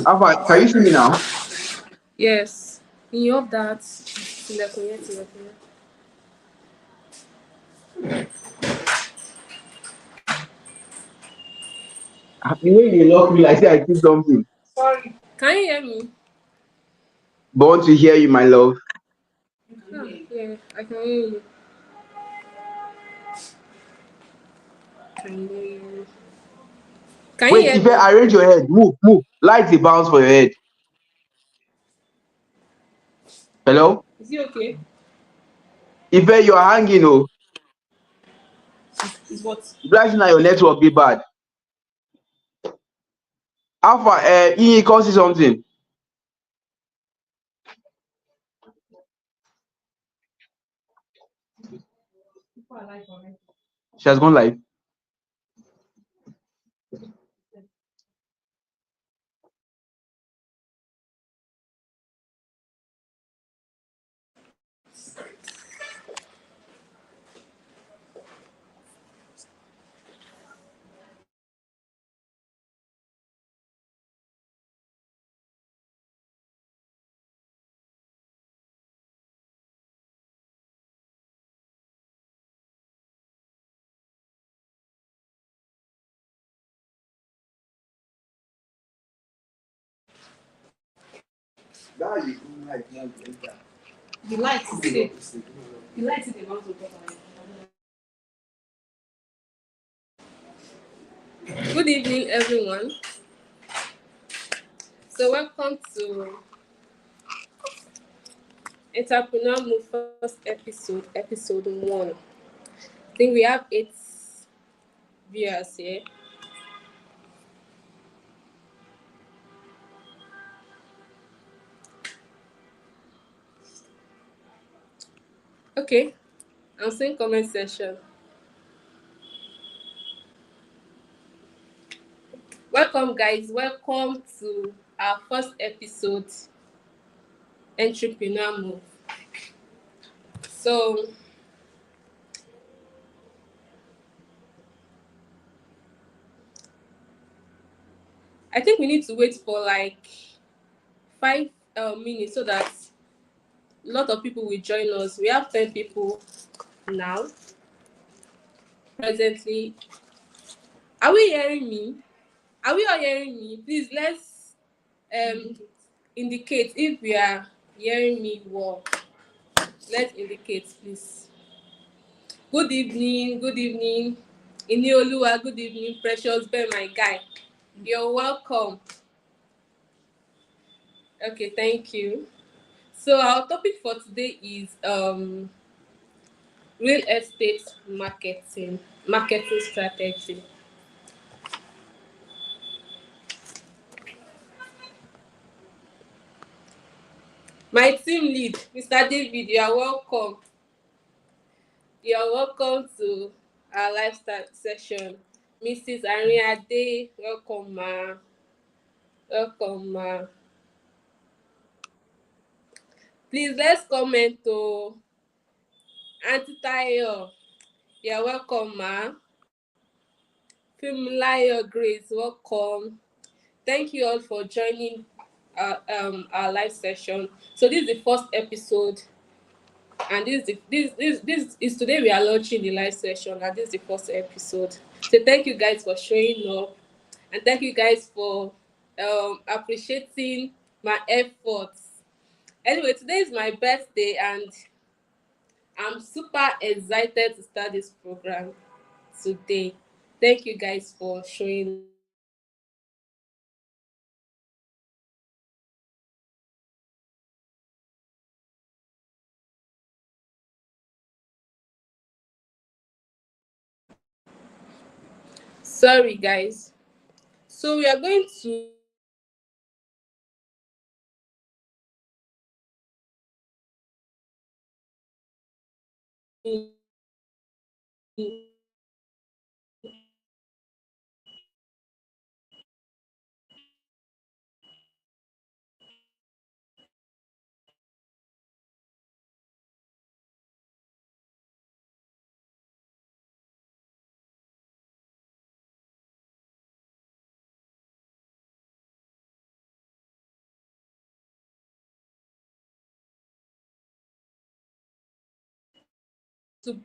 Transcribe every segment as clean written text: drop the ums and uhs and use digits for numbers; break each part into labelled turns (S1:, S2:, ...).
S1: Alpha, can you see me now?
S2: Yes. You hope that.
S1: The way you lock me, like say I did something.
S2: Sorry. Can you hear me?
S1: Born to hear you, my love.
S2: Yeah, I can hear you. Can you hear you? Can you
S1: Wait,
S2: hear
S1: if I
S2: me?
S1: arrange your head, move, move. Light the bounce for your head. Hello?
S2: Is it okay?
S1: If you are hanging, oh,
S2: Is what?
S1: blast now your network be bad. Alpha, he can see something. She has gone live.
S2: The light is still. The light is the amount of water. Good evening, everyone. So, welcome to Entrepreneur Move first episode 1. I think we have 8 viewers here. Okay, I'm seeing comment section. Welcome, guys. Welcome to our first episode, Entrepreneur Move. So, I think we need to wait for like 5 minutes so that a lot of people will join us. We have 10 people now. Presently, are we hearing me? Are we all hearing me? Please let's indicate if we are hearing me well. Let's indicate, please. Good evening, good evening. Inioluwa, good evening. Precious Bear, my guy. You're welcome. Okay, thank you. So our topic for today is real estate marketing strategy. My team lead, Mr. David, you are welcome. You are welcome to our lifestyle session. Mrs. Ariade, welcome, ma. Welcome, ma. Please let's comment to Auntie Tayo. You are welcome, ma. Fumilayo Grace, welcome. Thank you all for joining our live session. So this is the first episode, and this is today we are launching the live session, and this is the first episode. So thank you guys for showing up, and thank you guys for appreciating my efforts. Anyway, today is my birthday, and I'm super excited to start this program today. Thank you guys for showing. Sorry, guys. So we are going to to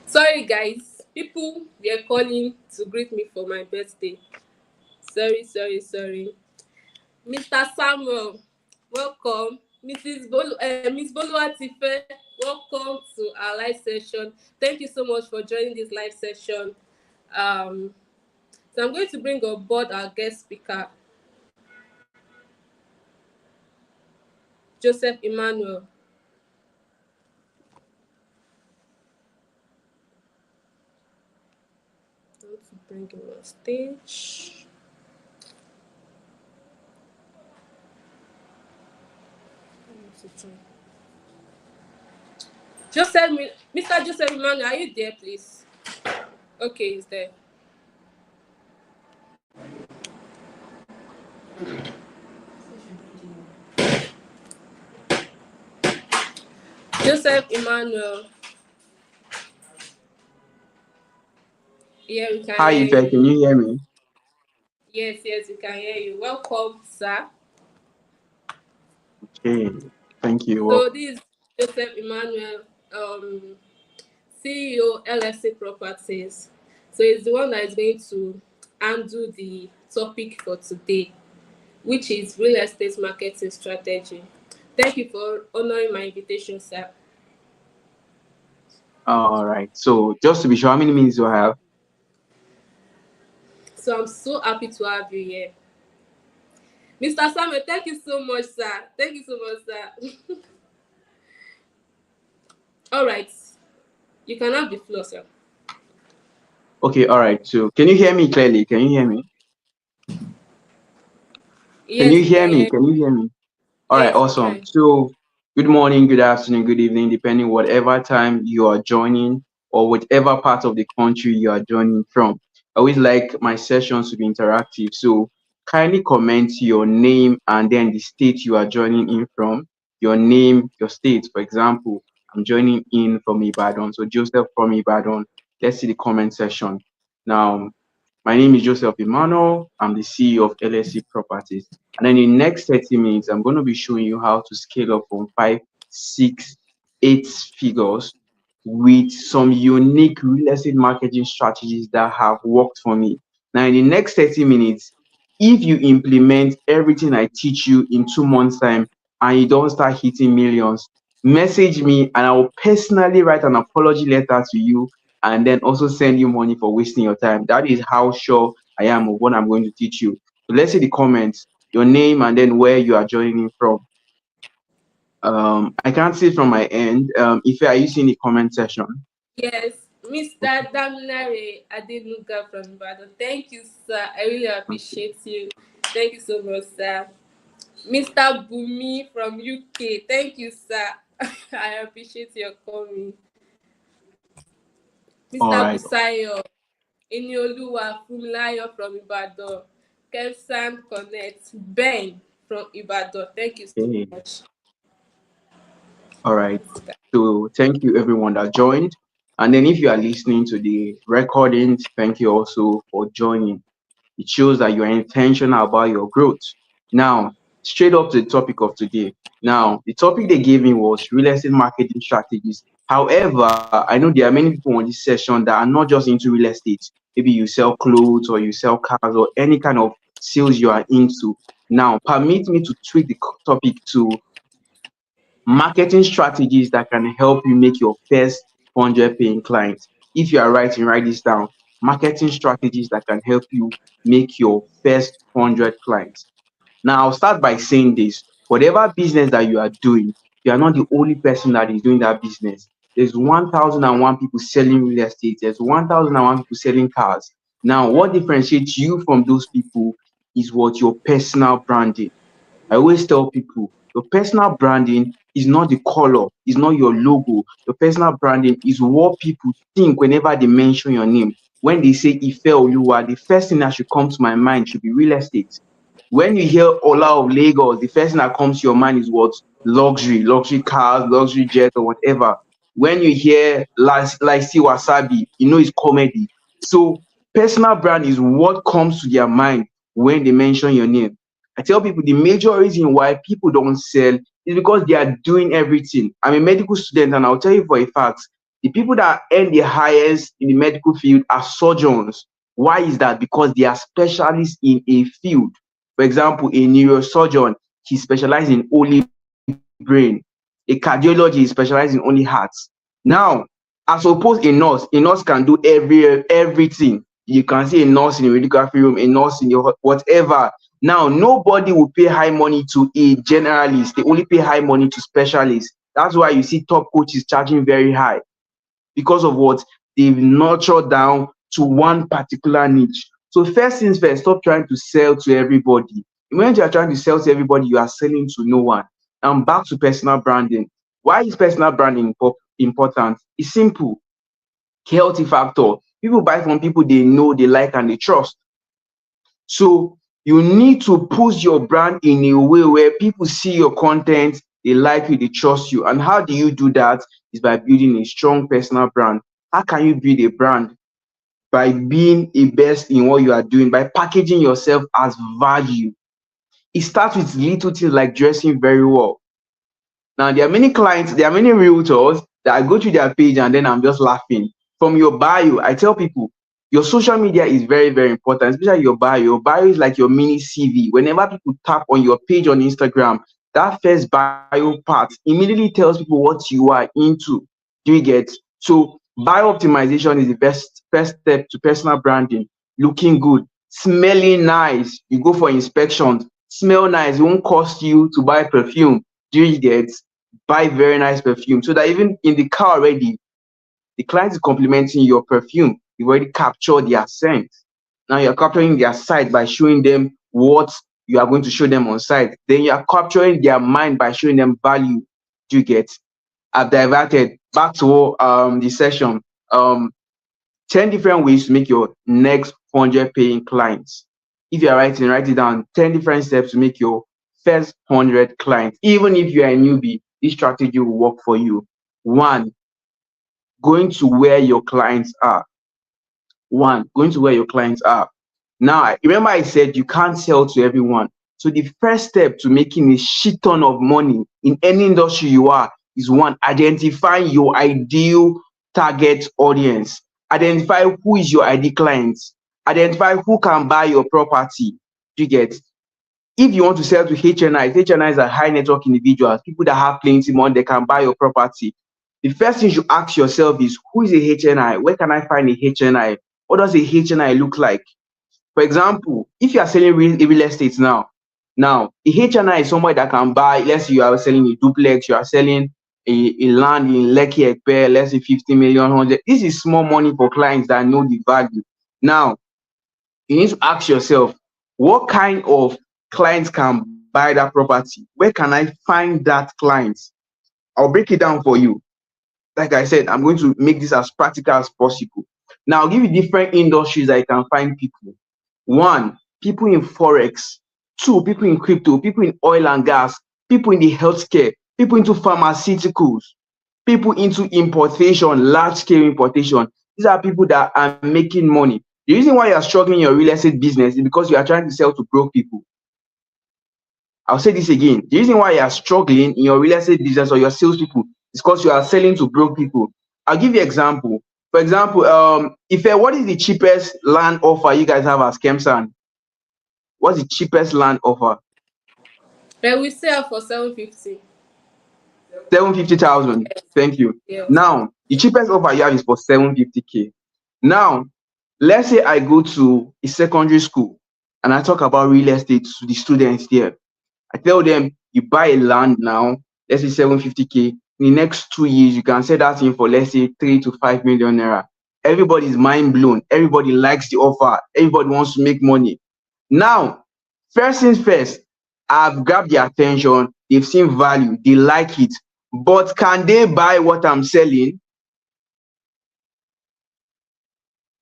S2: sorry guys, people were calling to greet me for my birthday. Sorry. Mr. Samuel, welcome. Miss Boluwatife, welcome to our live session. Thank you so much for joining this live session. So I'm going to bring on board our guest speaker, Joseph Emmanuel. I'm going to bring him on stage. Mr. Joseph Emmanuel, are you there, please? Okay, he's there. Joseph Emmanuel. Yeah, we can
S1: Hi,
S2: hear
S1: Ife,
S2: you.
S1: can you hear me?
S2: Yes, we can hear you. Welcome, sir.
S1: Okay, thank you.
S2: So this is Joseph Emmanuel, CEO LSC Properties. So he's the one that is going to handle the topic for today, which is real estate marketing strategy. Thank you for honoring my invitation, sir.
S1: All right. So just to be sure, how many minutes do I have?
S2: So I'm so happy to have you here. Mr. Samuel, thank you so much, sir. Thank you so much, sir. All right. You can have the floor, sir.
S1: Okay, all right. So can you hear me clearly? Can you hear me? Can
S2: Yes,
S1: you
S2: we
S1: hear
S2: can
S1: me?
S2: hear
S1: Can you hear me? All right,
S2: Yes, we
S1: awesome.
S2: can.
S1: So, good morning, good afternoon, good evening, depending whatever time you are joining or whatever part of the country you are joining from. I always like my sessions to be interactive. So, kindly comment your name and then the state you are joining in from. Your name, your state. For example, I'm joining in from Ibadan. So, Joseph from Ibadan. Let's see the comment section. Now, my name is Joseph Emmanuel. I'm the CEO of LSC Properties. And then in the next 30 minutes, I'm going to be showing you how to scale up from 5, 6, 8 figures with some unique real estate marketing strategies that have worked for me. Now, in the next 30 minutes, if you implement everything I teach you in 2 months' time and you don't start hitting millions, message me and I will personally write an apology letter to you and then also send you money for wasting your time. That is how sure I am of what I'm going to teach you. So let's see the comments, your name, and then where you are joining in from. I can't see it from my end. If are you seeing the comment section?
S2: Yes, Mr.
S1: Okay.
S2: Damilare Adenuga from Ibadan. Thank you, sir. I really appreciate you. Thank you so much, sir. Mr. Bumi from UK. Thank you, sir. I appreciate your coming.
S1: All
S2: Mr.
S1: right.
S2: Busayo, Enioluwa Fumilayo from Ibadan. Kevsan Connect, Ben from Ibadan. Thank you so
S1: Okay.
S2: much.
S1: All right. So thank you everyone that joined. And then if you are listening to the recordings, thank you also for joining. It shows that you are intentional about your growth. Now, straight up to the topic of today. Now, the topic they gave me was real estate marketing strategies. However, I know there are many people on this session that are not just into real estate. Maybe you sell clothes or you sell cars or any kind of sales you are into. Now, permit me to tweak the topic to marketing strategies that can help you make your first 100 paying clients. If you are writing, write this down. Marketing strategies that can help you make your first 100 clients. Now, I'll start by saying this. Whatever business that you are doing, you are not the only person that is doing that business. There's 1,001 people selling real estate. There's 1,001 people selling cars. Now, what differentiates you from those people is what your personal branding. I always tell people your personal branding is not the color, is not your logo. Your personal branding is what people think whenever they mention your name. When they say Ife Oluwa, the first thing that should come to my mind should be real estate. When you hear Ola of Lagos, the first thing that comes to your mind is what? Luxury cars, luxury jet, or whatever. When you hear Laisi Wasabi, you know it's comedy. So personal brand is what comes to their mind when they mention your name. I tell people the major reason why people don't sell is because they are doing everything. I'm a medical student, and I'll tell you for a fact, the people that earn the highest in the medical field are surgeons. Why is that? Because they are specialists in a field. For example, a neurosurgeon, he specializes in only brain. A cardiologist specializes in only hearts. Now, as opposed a nurse can do everything. You can see a nurse in a radiography room, a nurse in your whatever. Now, nobody will pay high money to a generalist. They only pay high money to specialists. That's why you see top coaches charging very high, because of what they've nurtured down to one particular niche. So first things first, stop trying to sell to everybody. When you are trying to sell to everybody, you are selling to no one. And back to personal branding. Why is personal branding important? It's simple. Healthy factor. People buy from people they know, they like, and they trust. So you need to push your brand in a way where people see your content, they like you, they trust you. And how do you do that? Is by building a strong personal brand. How can you build a brand? By being a best in what you are doing, by packaging yourself as value. It starts with little things like dressing very well. Now, there are many clients, there are many realtors that I go to their page and then I'm just laughing. From your bio, I tell people, your social media is very, very important, especially your bio. Your bio is like your mini CV. Whenever people tap on your page on Instagram, that first bio part immediately tells people what you are into. Do you get? So bio optimization is the best first step to personal branding. Looking good, smelling nice. You go for inspections, smell nice. It won't cost you to buy perfume. Do you get? Buy very nice perfume so that even in the car already, the client is complimenting your perfume. You've already captured their scent. Now you're capturing their site by showing them what you are going to show them on site. Then you are capturing their mind by showing them value. Do you get? I've diverted back to the session. 10 different ways to make your next 100 paying clients. If you are writing, write it down. 10 different steps to make your first 100 clients. Even if you are a newbie, this strategy will work for you. One, going to where your clients are. Going to where your clients are. Now, remember I said you can't sell to everyone. So the first step to making a shit ton of money in any industry you are is one, identify your ideal target audience. Identify who is your ideal client. Identify who can buy your property. Do you get? If you want to sell to HNIs are high network individuals, people that have plenty money, they can buy your property. The first thing you ask yourself is, who is a HNI? Where can I find a HNI? What does a HNI look like? For example, if you are selling real estate now, a HNI is somebody that can buy, let's say you are selling a duplex, you are selling a land in Lekki Ekpe, let's say 50 million, 100. This is small money for clients that know the value. Now, you need to ask yourself, what kind of clients can buy that property? Where can I find that client? I'll break it down for you. Like I said, I'm going to make this as practical as possible. Now, I'll give you different industries that you can find people. One, people in Forex. Two, people in crypto, people in oil and gas, people in the healthcare, people into pharmaceuticals, people into importation, large-scale importation. These are people that are making money. The reason why you are struggling in your real estate business is because you are trying to sell to broke people. I'll say this again. The reason why you are struggling in your real estate business or your salespeople is because you are selling to broke people. I'll give you an example. For example, what is the cheapest land offer you guys have as Kemsan? What's the cheapest land offer?
S2: Then we sell for 750.
S1: 750,000. Thank you.
S2: Yes.
S1: Now, the cheapest offer you have is for 750K. Now, let's say I go to a secondary school and I talk about real estate to the students there. I tell them, you buy a land now, let's say 750K. In the next 2 years, you can sell that in for, let's say, 3 to 5 million naira. Everybody's mind blown. Everybody likes the offer. Everybody wants to make money. Now, first things first, I've grabbed their attention. They've seen value. They like it. But can they buy what I'm selling?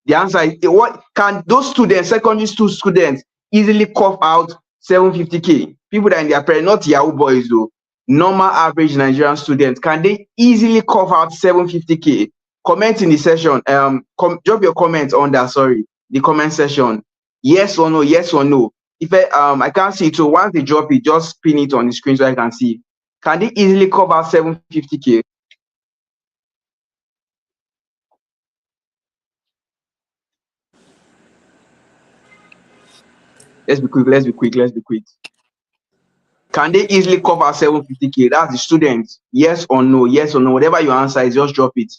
S1: The answer is, what can those students, secondary school students, easily cough out 750K? People that are in their parents, not Yahoo boys though, normal average Nigerian students, can they easily cough out 750K? Comment in the session. Drop your comments on that. Sorry, the comment section. Yes or no? Yes or no? if I can't see it, so once they drop it, just pin it on the screen so I can see. Can they easily cover 750K? Let's be quick. Let's be quick. Let's be quick. Can they easily cover 750K? That's the student. Yes or no? Yes or no? Whatever your answer is, just drop it.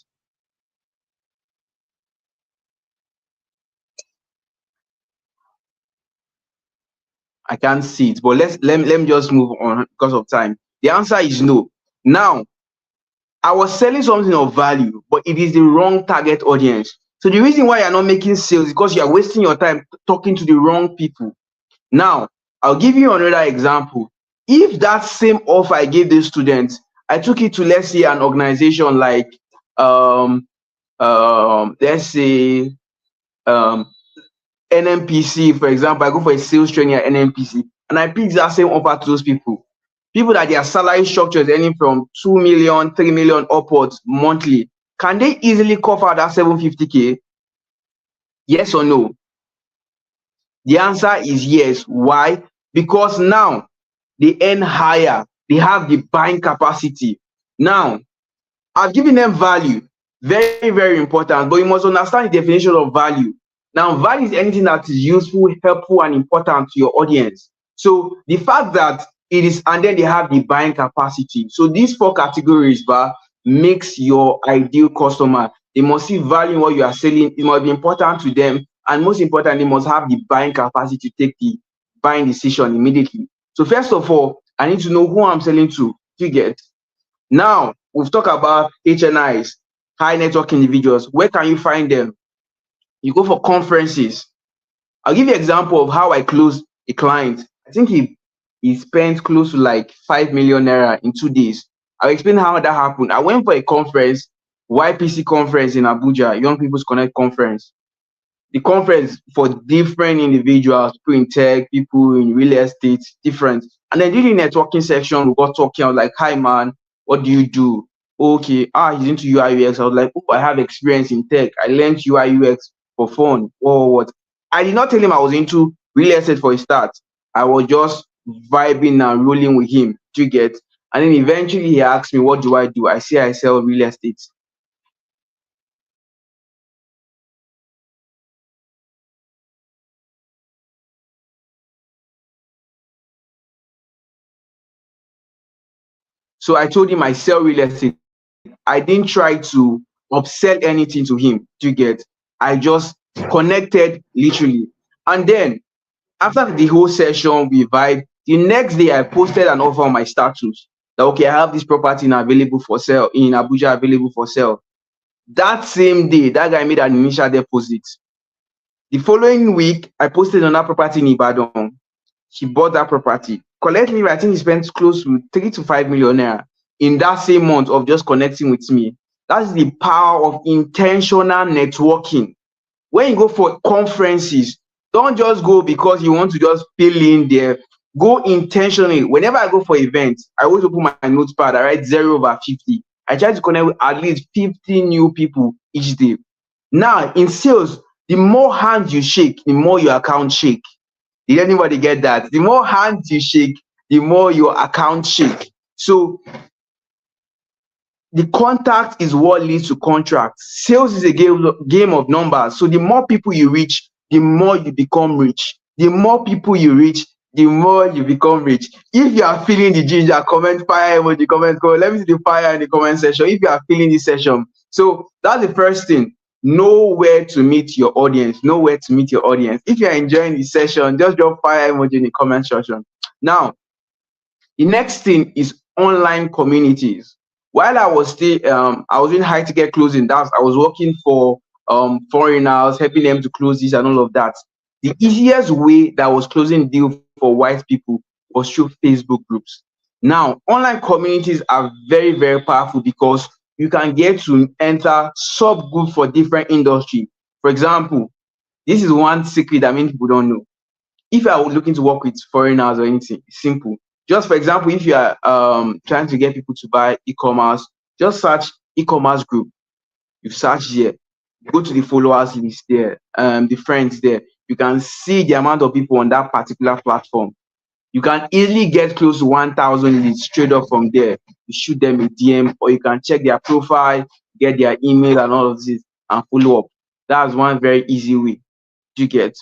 S1: I can't see it, but let me just move on because of time. The answer is no. Now, I was selling something of value, but it is the wrong target audience. So the reason why you're not making sales is because you're wasting your time talking to the wrong people. Now, I'll give you another example. If that same offer I gave the students, I took it to, let's say, an organization like let's say NMPC, for example. I go for a sales training at NMPC and I pitch that same offer to those people. People that their salary structure is earning from 2 million, 3 million upwards monthly. Can they easily cover that 750K? Yes or no? The answer is yes. Why? Because now they earn higher. They have the buying capacity. Now, I've given them value. Very, very important. But you must understand the definition of value. Now, value is anything that is useful, helpful, and important to your audience. So the fact that it is, and then they have the buying capacity. So these four categories, makes your ideal customer. They must see value in what you are selling. It must be important to them. And most important, they must have the buying capacity to take the buying decision immediately. So first of all, I need to know who I'm selling to. You get? Now, we've talked about HNIs, high network individuals. Where can you find them? You go for conferences. I'll give you an example of how I closed a client. I think he spent close to like 5 million naira in 2 days. I'll explain how that happened. I went for a conference, YPC conference in Abuja, Young People's Connect conference. The conference for different individuals, people in tech, people in real estate, different. And then during the networking section, we got talking. I was like, "Hi, man, what do you do?" Okay, he's into UI UX. I was like, "Oh, I have experience in tech. I learned UI UX for fun." Or what? I did not tell him I was into real estate for a start. I was just vibing and rolling with him. Do you get? And then eventually he asked me, "What do I do?" I say I sell real estate. So I told him I sell real estate. I didn't try to upsell anything to him. Do you get? I just connected literally. And then after the whole session, we vibe. The next day, I posted an offer on my status that, okay, I have this property now available for sale in Abuja, available for sale. That same day, that guy made an initial deposit. The following week, I posted on that property in Ibadan. He bought that property. Collectively, I think he spent close to 3 to 5 million naira in that same month of just connecting with me. That's the power of intentional networking. When you go for conferences, don't just go because you want to just fill in there. Go intentionally. Whenever I go for events, I always open my notepad. I write 0/50. I try to connect with at least 50 new people each day. Now, in sales, the more hands you shake, the more your account shake. Did anybody get that? The more hands you shake, the more your account shake. So the contact is what leads to contracts. Sales is a game of numbers. So the more people you reach, the more you become rich. The more people you reach, the more you become rich. If you are feeling the ginger, comment fire emoji, comment. Let me see the fire in the comment section. If you are feeling this session, so that's the first thing. Know where to meet your audience. Know where to meet your audience. If you are enjoying this session, just drop fire emoji in the comment section. Now, the next thing is online communities. While I was still, I was in high ticket closing. That I was working for foreigners, helping them to close this and all of that. The easiest way that I was closing deal for white people was through Facebook groups. Now, online communities are very, very powerful because you can get to enter subgroup for different industry. For example, this is one secret that many people don't know. If I was looking to work with foreigners or anything, it's simple. Just for example, if you are trying to get people to buy e-commerce, just search e-commerce group. You search there, go to the followers list there, the friends there. you can see the amount of people on that particular platform. You can easily get close to 1,000 leads straight up from there. You shoot them a DM, or you can check their profile, get their email and all of this, and follow up. That's one very easy way. You get.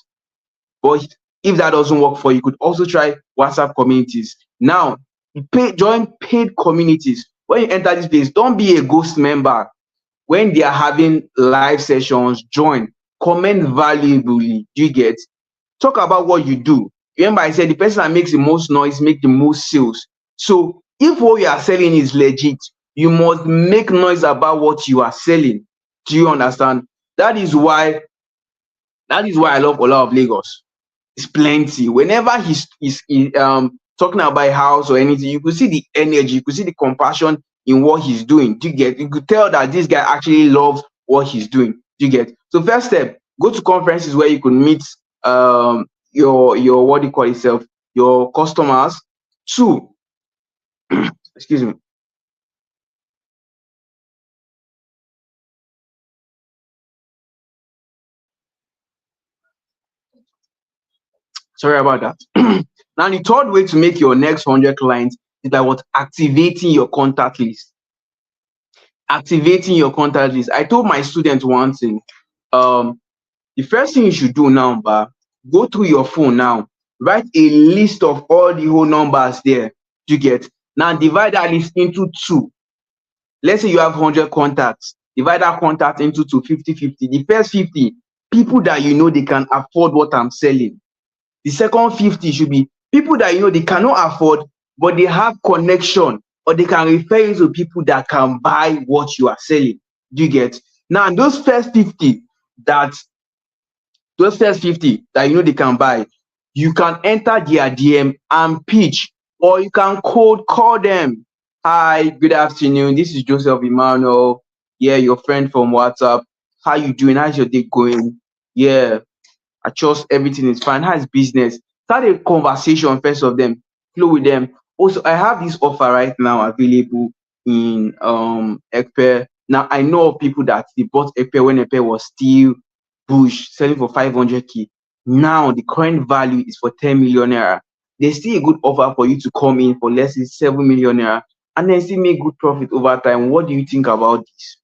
S1: But if that doesn't work for you, you could also try WhatsApp communities. Now, join paid communities. When you enter this place, don't be a ghost member. When they are having live sessions, join, comment valuably. Do you get? Talk about what you do. Remember, I said the person that makes the most noise make the most sales. So if what you are selling is legit, you must make noise about what you are selling. Do you understand? That is why I love Ola of Lagos. It's plenty. Whenever he's talking about a house or anything, you could see the energy, you could see the compassion in what he's doing. Do you get? You could tell that this guy actually loves what he's doing. Do you get? So first step, go to conferences where you could meet your what do you call yourself, your customers. Two, excuse me. Sorry about that. Now the third way to make your next 100 clients is by what? Activating your contact list. Activating your contact list. I told my students one thing. The first thing you should do now, go through your phone now, write a list of all the whole numbers there. You get? Now divide that list into two. Let's say you have 100 contacts. Divide that contact into two, 50-50. The first 50, people that you know they can afford what I'm selling. The second 50 should be people that you know they cannot afford, but they have connection, or they can refer you to people that can buy what you are selling. Do you get? Now, those first 50 that you know they can buy, you can enter their DM and pitch, or you can cold call them. Hi, good afternoon. This is Joseph Emmanuel. Yeah, your friend from WhatsApp. How you doing? How's your day going? Yeah, I trust everything is fine. How's business? Start a conversation first of them. Flow with them. Also, I have this offer right now available in Ekpe. Now I know of people that they bought Ekpe when Ekpe was still bush, selling for 500k. Now the current value is for 10 million naira. There's still a good offer for you to come in for less than 7 million naira and then still make good profit over time. What do you think about this?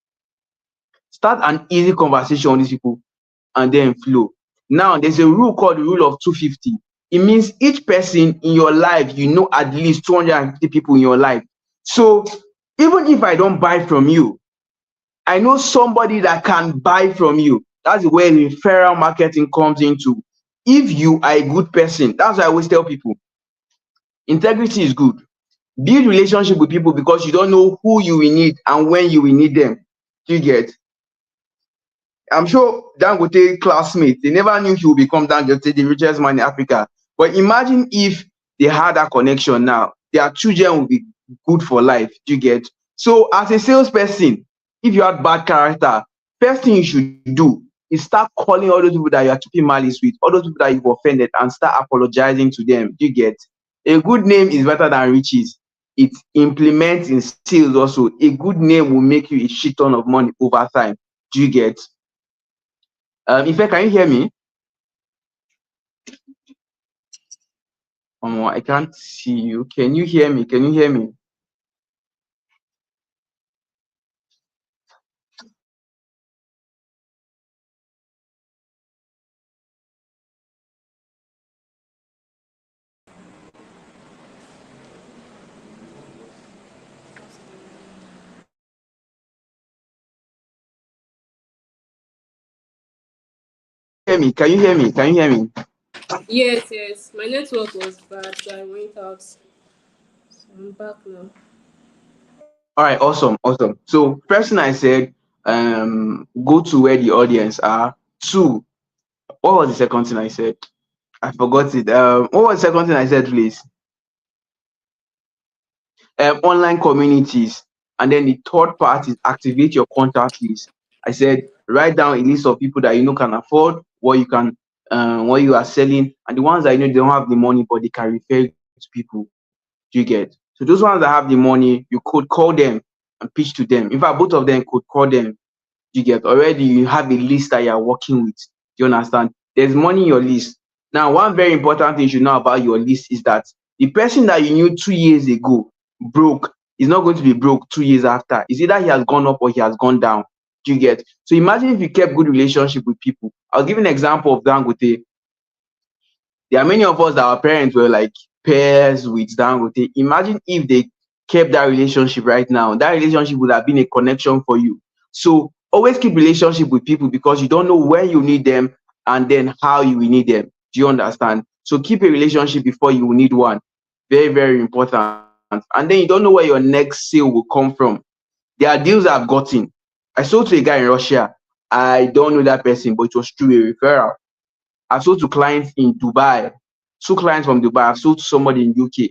S1: Start an easy conversation with these people and then flow. Now, there's a rule called the rule of 250. It means each person in your life, you know at least 250 people in your life. So even if I don't buy from you, I know somebody that can buy from you. That's where referral marketing comes into. If you are a good person, that's why I always tell people, integrity is good. Build relationship with people because you don't know who you will need and when you will need them. Do you get? I'm sure Dangote classmates, they never knew he would become Dangote, the richest man in Africa. But imagine if they had that connection now, their children will be good for life. Do you get? So as a salesperson, if you have bad character, first thing you should do is start calling all those people that you are keeping malice with, all those people that you've offended, and start apologizing to them. Do you get? A good name is better than riches. It implements in sales also. A good name will make you a shit ton of money over time. Do you get? Ife, can you hear me? I can't see you. Can you hear me? Can you hear me? Hear me? Can you hear me? Can you hear me?
S2: Yes. My network was bad, so I went out. So I'm back now.
S1: All right, awesome. So first thing I said, go to where the audience are. Two, what was the second thing I said? I forgot it. What was the second thing I said, please? Online communities. And then the third part is activate your contact list. I said write down a list of people that you know can afford what you are selling, and the ones that you know they don't have the money but they can refer to people. Do you get? So those ones that have the money, you could call them and pitch to them. In fact, both of them could call them. Do you get? Already you have a list that you are working with. Do you understand? There's money in your list. Now, one very important thing you should know about your list is that the person that you knew 2 years ago broke is not going to be broke 2 years after. It's either he has gone up or he has gone down. Do you get? So imagine if you kept good relationship with people. I'll give an example of Dangote. There are many of us that our parents were like pairs with Dangote. Imagine if they kept that relationship right now. That relationship would have been a connection for you. So always keep relationship with people because you don't know when you need them and then how you will need them. Do you understand? So keep a relationship before you will need one. Very, very important. And then you don't know where your next sale will come from. There are deals I've gotten. I sold to a guy in Russia. I don't know that person, but it was through a referral. I've sold to clients in Dubai, two clients from Dubai. I've sold to somebody in UK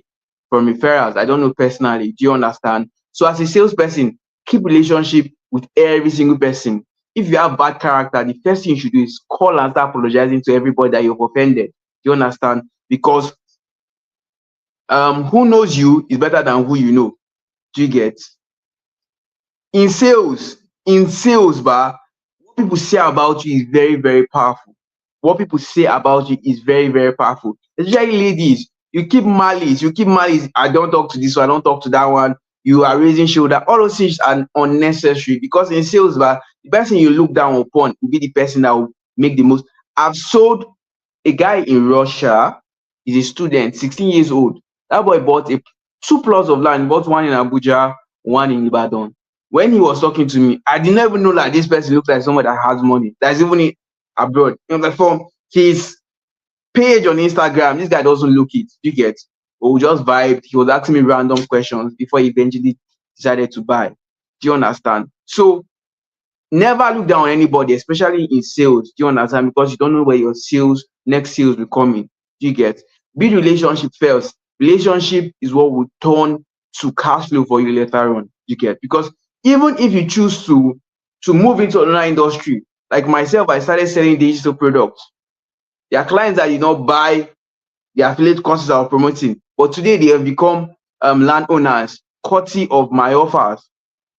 S1: from referrals. I don't know personally. Do you understand? So as a salesperson, keep relationship with every single person. If you have bad character, the first thing you should do is call and start apologizing to everybody that you've offended. Do you understand? Because who knows you is better than who you know. Do you get? In sales, bah, what people say about you is very, very powerful. What people say about you is very, very powerful. Especially ladies, you keep malice, I don't talk to this one, I don't talk to that one. You are raising shoulder. All those things are unnecessary because in sales, bah, the person you look down upon will be the person that will make the most. I've sold a guy in Russia. He's a student, 16 years old. That boy bought two plots of land. He bought one in Abuja, one in Ibadan. When he was talking to me, I did not even know that this person looks like someone that has money. That's even abroad. From his page on Instagram, this guy doesn't look it. You get? But we just vibed. He was asking me random questions before he eventually decided to buy. Do you understand? So never look down on anybody, especially in sales. Do you understand? Because you don't know where your next sales will come in. Do you get? Build relationship first. Relationship is what will turn to cash flow for you later on. You get? Because even if you choose to move into another industry, like myself, I started selling digital products. There are clients that did not buy the affiliate courses I was promoting, but today they have become landowners, courtesy of my offers.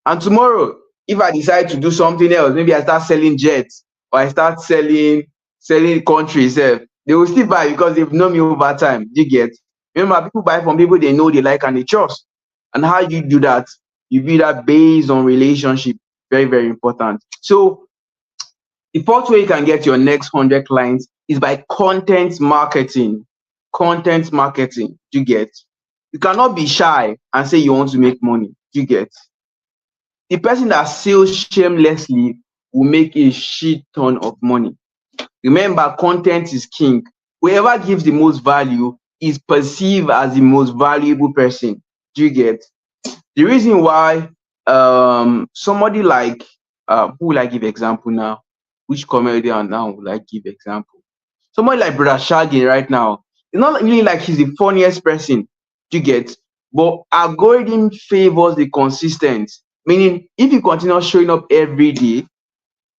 S1: And tomorrow, if I decide to do something else, maybe I start selling jets or I start selling countries, they will still buy because they've known me over time. Do you get? Remember, people buy from people they know, they like, and they trust. And how you do that? You do that based on relationship. Very, very important. So the fourth way you can get your next 100 clients is by content marketing. Content marketing. Do you get? You cannot be shy and say you want to make money. Do you get? The person that sells shamelessly will make a shit ton of money. Remember, content is king. Whoever gives the most value is perceived as the most valuable person. Do you get? The reason why somebody like who will I give example now? Which comedian now will I give example? Somebody like Brother Shaggy right now. It's not really like he's the funniest person. Do you get? But algorithm favors the consistent. Meaning, if you continue showing up every day,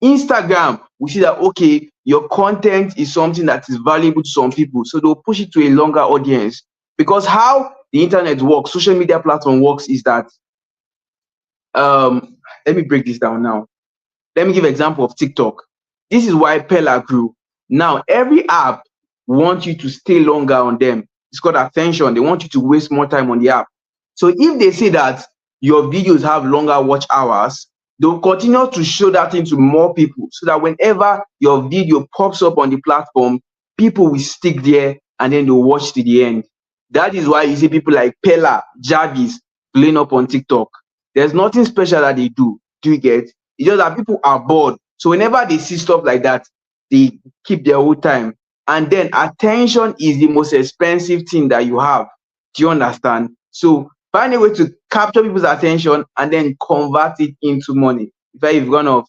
S1: Instagram will see that okay, your content is something that is valuable to some people, so they'll push it to a longer audience. Because how the internet works, social media platform works, is that let me break this down now. Let me give example of TikTok. This is why Pella grew. Now every app wants you to stay longer on them. It's called attention. They want you to waste more time on the app. So if they say that your videos have longer watch hours, they'll continue to show that thing to more people so that whenever your video pops up on the platform, people will stick there and then they'll watch to the end. That is why you see people like Pella, Jarvis blowing up on TikTok. There's nothing special that they do. Do you get? It's just that people are bored. So whenever they see stuff like that, they keep their whole time. And then attention is the most expensive thing that you have. Do you understand? So find a way to capture people's attention and then convert it into money. If I've gone off.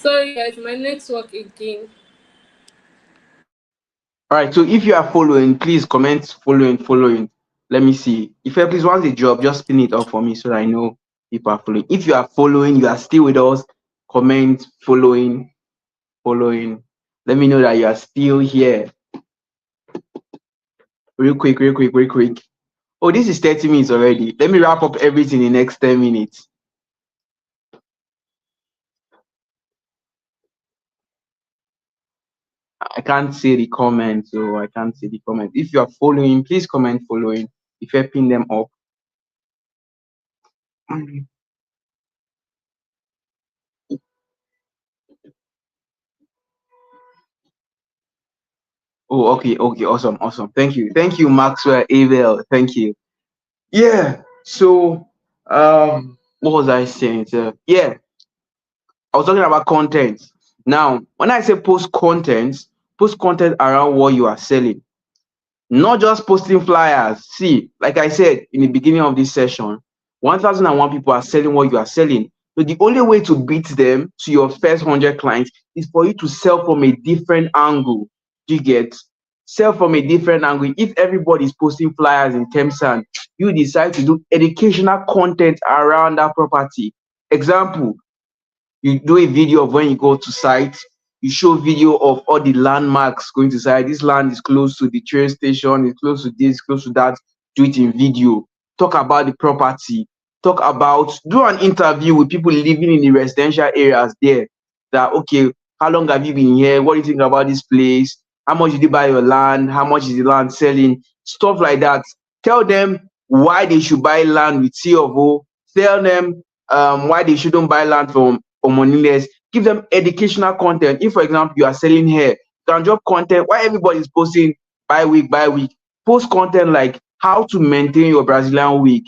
S2: Sorry guys, my network again.
S1: All right. So if you are following, please comment following. Let me see. If you please once a job, just pin it up for me so that I know people are following. If you are following, you are still with us. Comment following. Let me know that you are still here. Real quick. Oh, this is 30 minutes already. Let me wrap up everything in the next 10 minutes. I can't see the comments, so I can't see the comments. If you are following, please comment following. If you pin them up. Oh, okay, awesome. Thank you, Maxwell Abel. Thank you. Yeah. So, what was I saying? Yeah, I was talking about content. Now, when I say post content around what you are selling, not just posting flyers. See, like I said in the beginning of this session, 1001 people are selling what you are selling. So the only way to beat them to your first 100 clients is for you to sell from a different angle. Do you get? Sell from a different angle. If everybody is posting flyers in Thamesan, you decide to do educational content around that property. Example, you do a video of when you go to site, you show video of all the landmarks going to site. This land is close to the train station, it's close to this, close to that. Do it in video. Talk about the property. Do an interview with people living in the residential areas there. That okay, how long have you been here? What do you think about this place? How much did you buy your land? How much is the land selling? Stuff like that. Tell them why they should buy land with C of O. Tell them why they shouldn't buy land from moneyless. Give them educational content. If, for example, you are selling hair, you can drop content. Why everybody is posting by week. Post content like how to maintain your Brazilian wig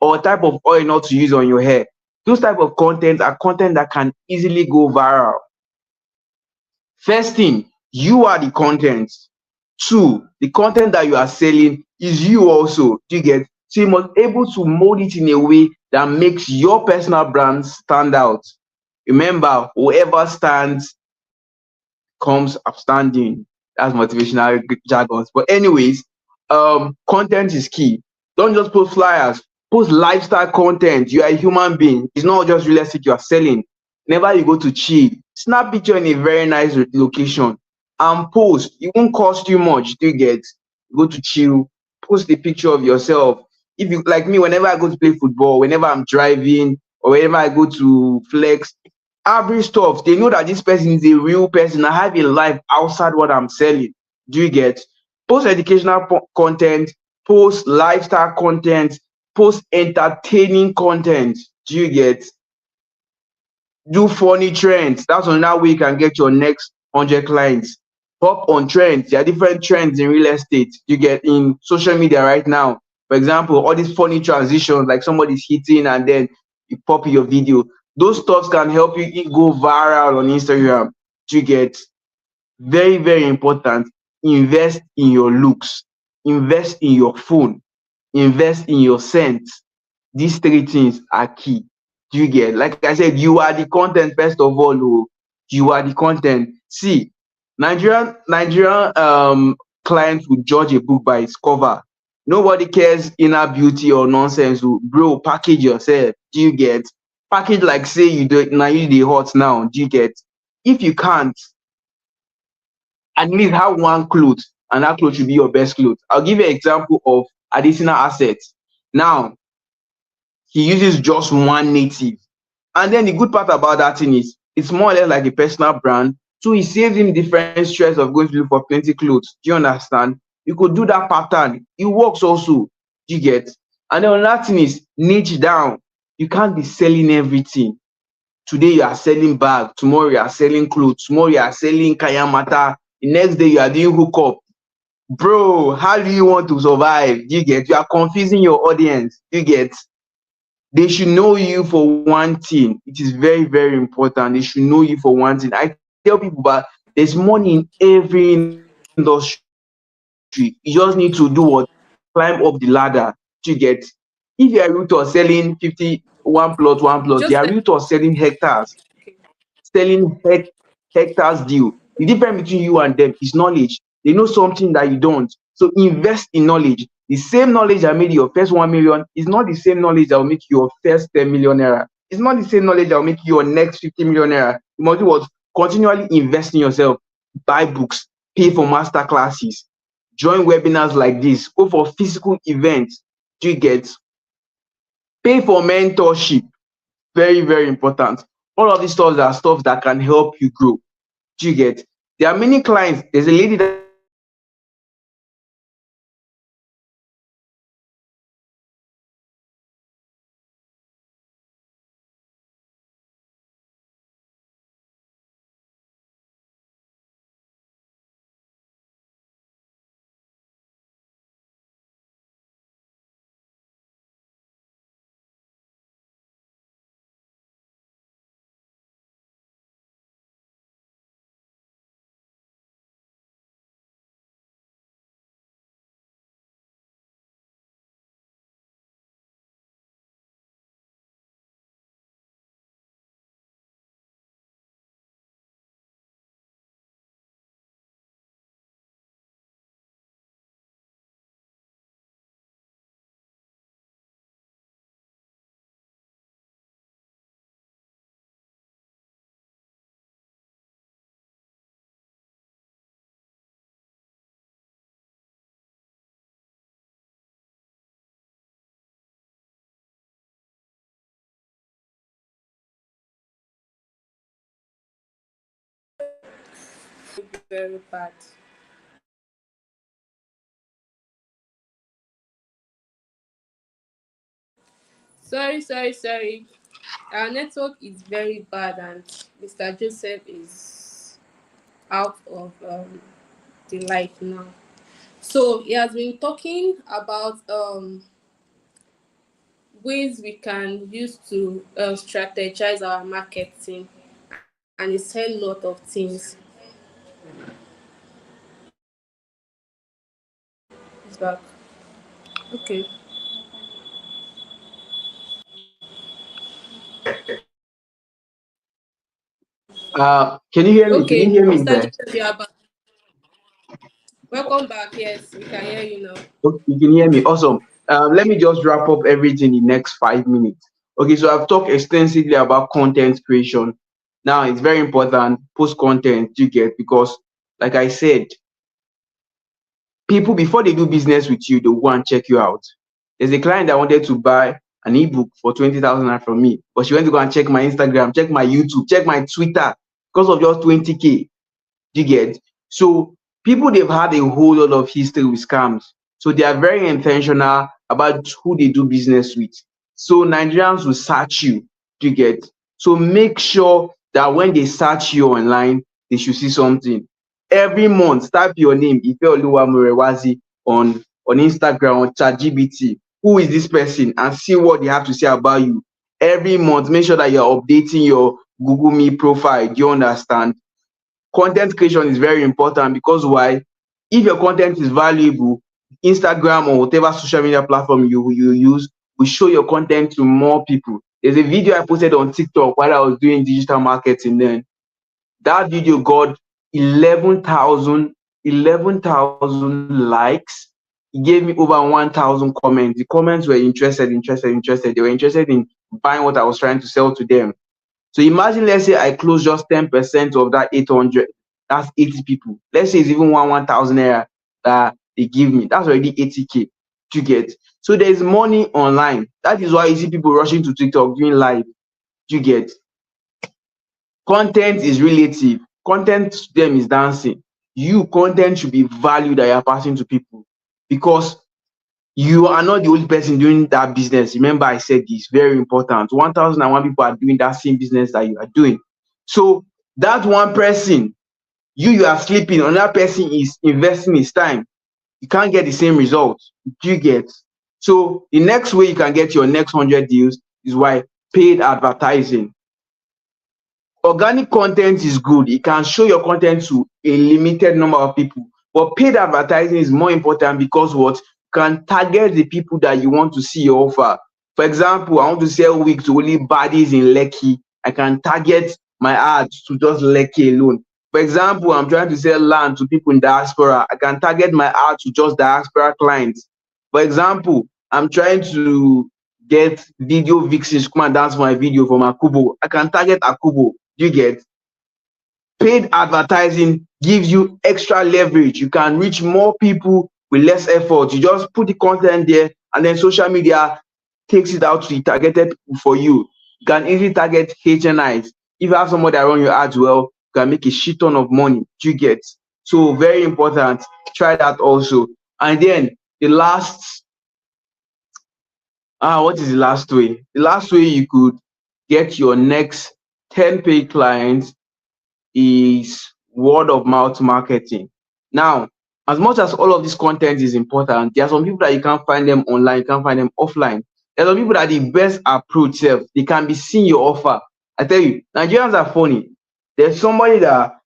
S1: or type of oil not to use on your hair. Those type of content are content that can easily go viral. First thing, you are the content. Two, the content that you are selling is you also. Do you get? So you must able to mold it in a way that makes your personal brand stand out. Remember, whoever stands comes upstanding. That's motivational jargons. But anyways, content is key. Don't just post flyers. Post lifestyle content. You are a human being. It's not just real estate you are selling. Whenever you go to chill, snap picture in a very nice location and post. It won't cost you much. Do you get? Go to chill, post a picture of yourself. If you like me, whenever I go to play football, whenever I'm driving, or whenever I go to flex, average stuff, they know that this person is a real person. I have a life outside what I'm selling. Do you get? Post educational content, post lifestyle content, post entertaining content. Do you get? Do funny trends. That's another way you can get your next 100 clients. Pop on trends. There are different trends in real estate. You get in social media right now. For example, all these funny transitions, like somebody's hitting and then you pop your video. Those stuffs can help you go viral on Instagram. You get? Very, very important. Invest in your looks. Invest in your phone. Invest in your scent. These three things are key. Do you get? Like I said, you are the content first of all. Oh, you are the content. See, Nigerian clients will judge a book by its cover. Nobody cares inner beauty or nonsense. Oh. Bro, package yourself. Do you get? Package like say you do now you the hot now. Do you get? If you can't, at least have one cloth, and that cloth should be your best cloth. I'll give you an example of additional assets. Now, he uses just one native. And then the good part about that thing is it's more or less like a personal brand. So it saves him different stress of going to look for plenty clothes. Do you understand? You could do that pattern. It works also. Do you get? And then another thing is niche down. You can't be selling everything. Today you are selling bag, tomorrow you are selling clothes, tomorrow you are selling kayamata, the next day you are doing hookup. Bro, how do you want to survive? Do you get? You are confusing your audience. Do you get? They should know you for one thing. It is very, very important. They should know you for one thing. I tell people, but there's money in every industry. You just need to do what? Climb up the ladder. Do you get? If you are a realtor selling 50 one plot,
S2: Just
S1: they are realtor selling hectares.
S2: okay.
S1: selling hectares deal. The difference between you and them is knowledge. They know something that you don't. So invest in knowledge. The same knowledge that made your first 1 million is not the same knowledge that will make you your first 10 million naira. It's not the same knowledge that will make you your next 50 million naira. You must do what? Continually invest in yourself. Buy books, pay for master classes, join webinars like this, go for physical events. Do you get? Pay for mentorship. Very, very important. All of these stuff are stuff that can help you grow. Do you get? There are many clients. There's a lady that I know that she has been doing business with me for the past 2 years.
S2: Very bad. Sorry. Our network is very bad, and Mr. Joseph is out of the light now. So he has been talking about ways we can use to strategize our marketing, and he said a lot of things. He's back. Okay.
S1: Can you hear me? Can you
S2: Okay,
S1: hear me
S2: Mr.
S1: there?
S2: Joseph, you are back. Welcome back. Yes, we can hear you now.
S1: Okay, you can hear me. Awesome. Let me just wrap up everything in the next 5 minutes. Okay, so I've talked extensively about content creation. Now it's very important. Post content you get, because, like I said, people before they do business with you, they will go and check you out. There's a client that wanted to buy an ebook for 20,000 from me, but she went to go and check my Instagram, check my YouTube, check my Twitter because of just 20K. Do you get? So people, they've had a whole lot of history with scams. So they are very intentional about who they do business with. So Nigerians will search you. Do you get? So make sure that when they search you online, they should see something. Every month, type your name, Ife Oluwamurewazi, on Instagram, on ChatGPT. Who is this person? And see what they have to say about you. Every month, make sure that you're updating your Google Me profile. Do you understand? Content creation is very important, because why? If your content is valuable, Instagram or whatever social media platform you use will show your content to more people. There's a video I posted on TikTok while I was doing digital marketing then. That video got 11,000 likes. It gave me over 1,000 comments. The comments were interested. They were interested in buying what I was trying to sell to them. So imagine, let's say I close just 10% of that 800. That's 80 people. Let's say it's even 1,000 naira that they give me. That's already 80K to get. So there's money online. That is why you see people rushing to TikTok doing live. You get? Content is relative. Content to them is dancing. Content should be value that you are passing to people, because you are not the only person doing that business. Remember, I said this, very important. 1,001 people are doing that same business that you are doing. So that one person, you are sleeping, another person is investing his time. You can't get the same result. Do you get? So the next way you can get your next 100 deals is why paid advertising. Organic content is good. It can show your content to a limited number of people. But paid advertising is more important, because what? You can target the people that you want to see your offer. For example, I want to sell wig to only baddies in Lekki. I can target my ads to just Lekki alone. For example, I'm trying to sell land to people in diaspora. I can target my ad to just diaspora clients. For example, I'm trying to get video vixens come and dance for my video from Akubo. I can target Akubo. Do you get? Paid advertising gives you extra leverage. You can reach more people with less effort. You just put the content there, and then social media takes it out to the targeted people for you. You can easily target HNIs. If you have somebody that run your ads well, you can make a shit ton of money. Do you get? So very important. Try that also. And then the last, what is the last way? The last way you could get your next 10 paid clients is word of mouth marketing. Now, as much as all of this content is important, there are some people that you can't find them online, you can't find them offline. There are some people that the best approach self, they can be seeing your offer. I tell you, Nigerians are funny. There's somebody that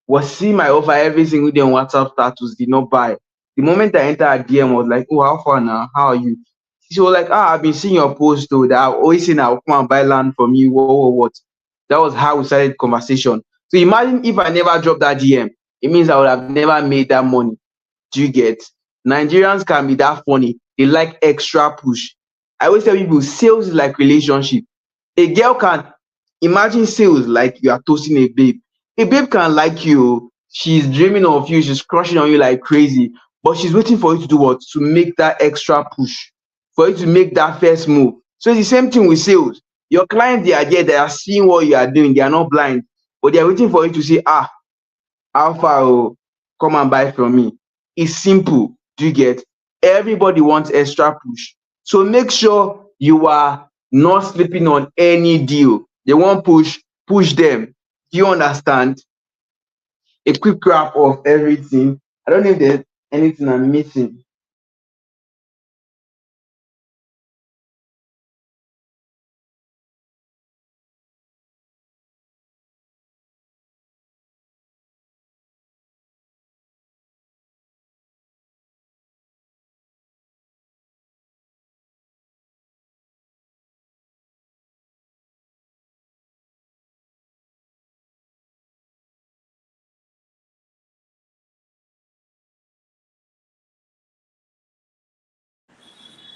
S1: was seeing my offer every single day on WhatsApp status, did not buy. The moment I enter a DM, was like, oh, how far now? How are you? She was like, I've been seeing your post though, that I've always seen I'll come and buy land from you, what. That was how we started conversation. So imagine if I never dropped that DM, it means I would have never made that money. Do you get? Nigerians can be that funny. They like extra push. I always tell people sales is like relationship. A girl can imagine sales like you are toasting a babe. A babe can like you, she's dreaming of you, she's crushing on you like crazy, but she's waiting for you to do what? To make that extra push, for you to make that first move. So it's the same thing with sales. Your clients, they are there, they are seeing what you are doing, they are not blind, but they are waiting for you to say, how far, oh, come and buy from me. It's simple. Do you get? Everybody wants extra push. So make sure you are not sleeping on any deal. They want push them. Do you understand? A quick wrap of everything. I don't know if there's anything I'm missing.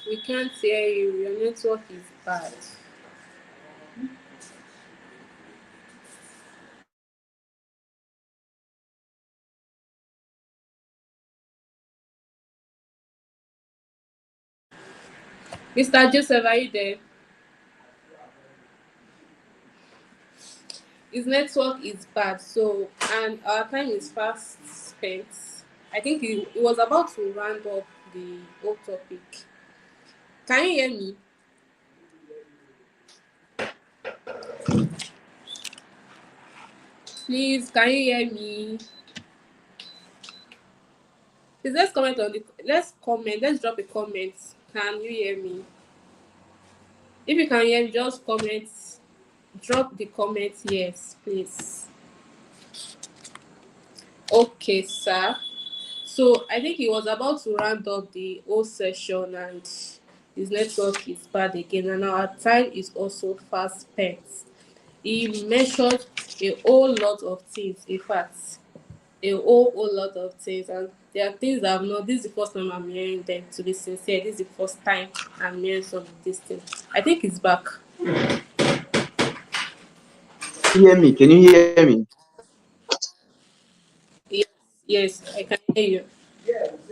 S2: We can't hear you. Your network is bad. Mr. Joseph, are you there? His network is bad, so and our time is fast spent. I think he was about to round up the whole topic. Can you hear me? Please, can you hear me? Please let's comment on the let's drop a comment. Can you hear me? If you can hear me, just comment. Drop the comment, yes, please. Okay, sir. So I think he was about to round up the whole session and his network is bad again, and our time is also fast spent. He mentioned a whole lot of things, in fact, a whole lot of things, and there are things that I've not. This is the first time I'm hearing them. To be sincere, this is the first time I'm hearing some of these things. I think he's back.
S1: Hear me? Can you hear me?
S2: Yes, yes, I can hear you.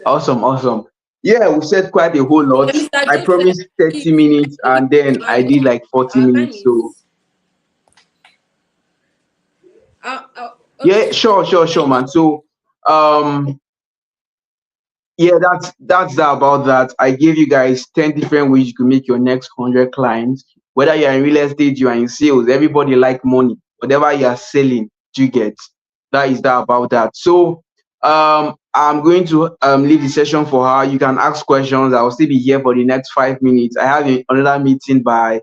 S1: Awesome. Yeah, we said quite a whole lot.
S2: Mr.
S1: I
S2: Joseph,
S1: promised 30 minutes and then I did like 40
S2: our time
S1: minutes. So
S2: is.
S1: yeah,
S2: Okay.
S1: sure, man. So yeah, that's about that. I gave you guys 10 different ways you can make your next 100 clients. Whether you're in real estate, you are in sales, everybody like money. Whatever you are selling, do you get? That is that about that. So I'm going to leave the session for her. You can ask questions. I'll still be here for the next 5 minutes. I have another meeting by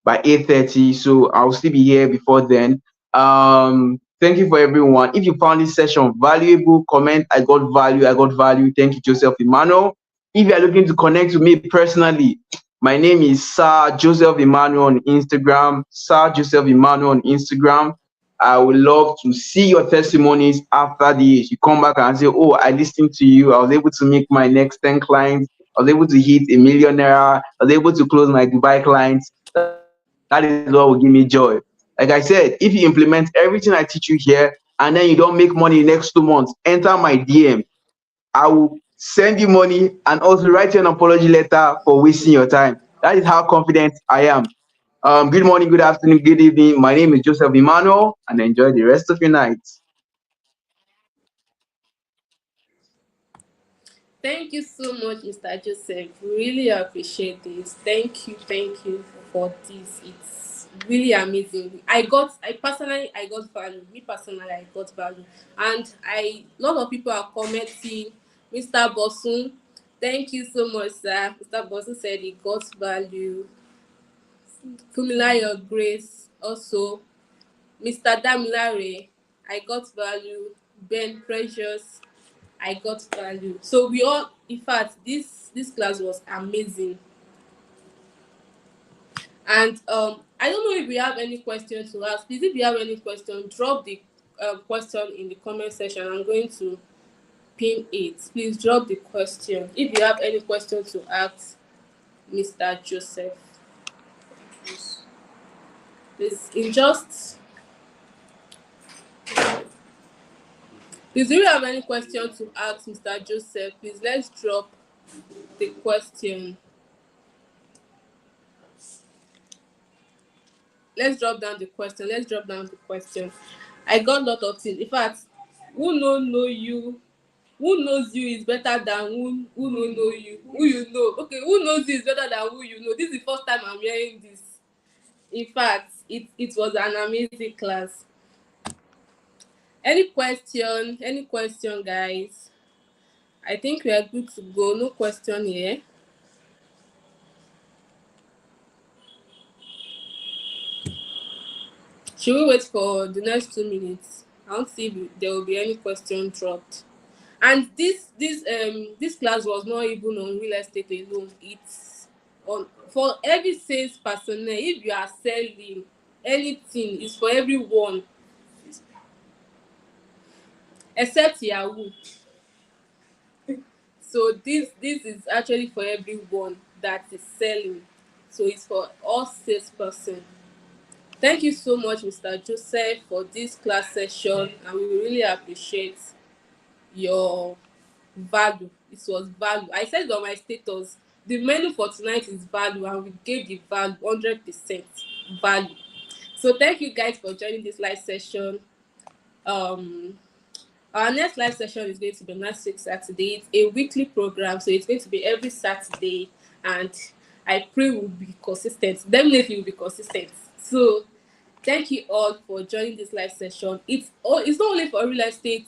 S1: 8:30, so I'll still be here before then. Thank you for everyone. If you found this session valuable, comment I got value. Thank you, Joseph Emmanuel. If you are looking to connect with me personally, my name is Sir Joseph Emmanuel on Instagram. Sir Joseph Emmanuel on Instagram. I would love to see your testimonies after this. You come back and say, oh, I listened to you. I was able to make my next 10 clients. I was able to hit a millionaire. I was able to close my Dubai clients. That is what will give me joy. Like I said, if you implement everything I teach you here and then you don't make money in the next 2 months, enter my DM. I will send you money and also write you an apology letter for wasting your time. That is how confident I am. Good morning, good afternoon, good evening. My name is Joseph Emmanuel, and enjoy the rest of your night.
S2: Thank you so much, Mr. Joseph. Really appreciate this. Thank you for this. It's really amazing. I got value. Me personally, I got value, and lot of people are commenting. Mr. Bosun, thank you so much, sir. Mr. Bosun said he got value. Fumilayo Grace also. Mr. Damilare, I got value. Ben Precious, I got value. So we all, in fact, this class was amazing. And I don't know if we have any questions to ask. Please, if you have any question, drop the question in the comment section. I'm going to pin it. Please drop the question if you have any question to ask Mr. Joseph. Please, in just please, do you have any question to ask Mr. Joseph? Please, let's drop the question. Let's drop down the question. Let's drop down the question. I got a lot of things. In fact, who don't know you? Who knows you is better than who don't know you. Who you know? Okay, who knows you is better than who you know. This is the first time I'm hearing this. In fact, it was an amazing class. Any question? Any question, guys? I think we are good to go. No question here. Should we wait for the next 2 minutes? I don't see if there will be any question dropped. And this class was not even on real estate alone. It's on for every sales personnel. If you are selling anything, it's for everyone except Yahoo. So this is actually for everyone that is selling. So it's for all salesperson. Thank you so much, Mr. Joseph, for this class session, and we really appreciate your value. It was value. I said on my status, the menu for tonight is value, and we gave the value 100% value. So thank you guys for joining this live session. Our next live session is going to be next week Saturday. It's a weekly program, so it's going to be every Saturday, and I pray we'll be consistent. Definitely will be consistent. So thank you all for joining this live session. It's not only for real estate.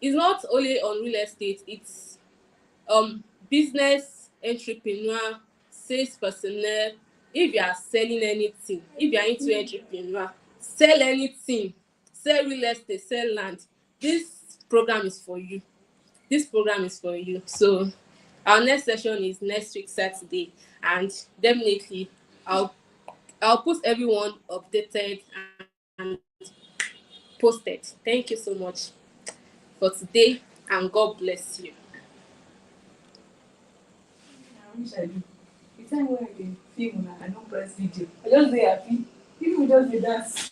S2: It's not only on real estate. It's business, entrepreneur, sales personnel. If you are selling anything, if you are into entrepreneur, sell anything, sell real estate, sell land, this program is for you. This program is for you. So our next session is next week Saturday, and definitely I'll put everyone updated and posted. Thank you so much for today, and God bless you.
S3: I wish I do. The time when I dey film una, I don't press video. I just dey happy. People just dey dance.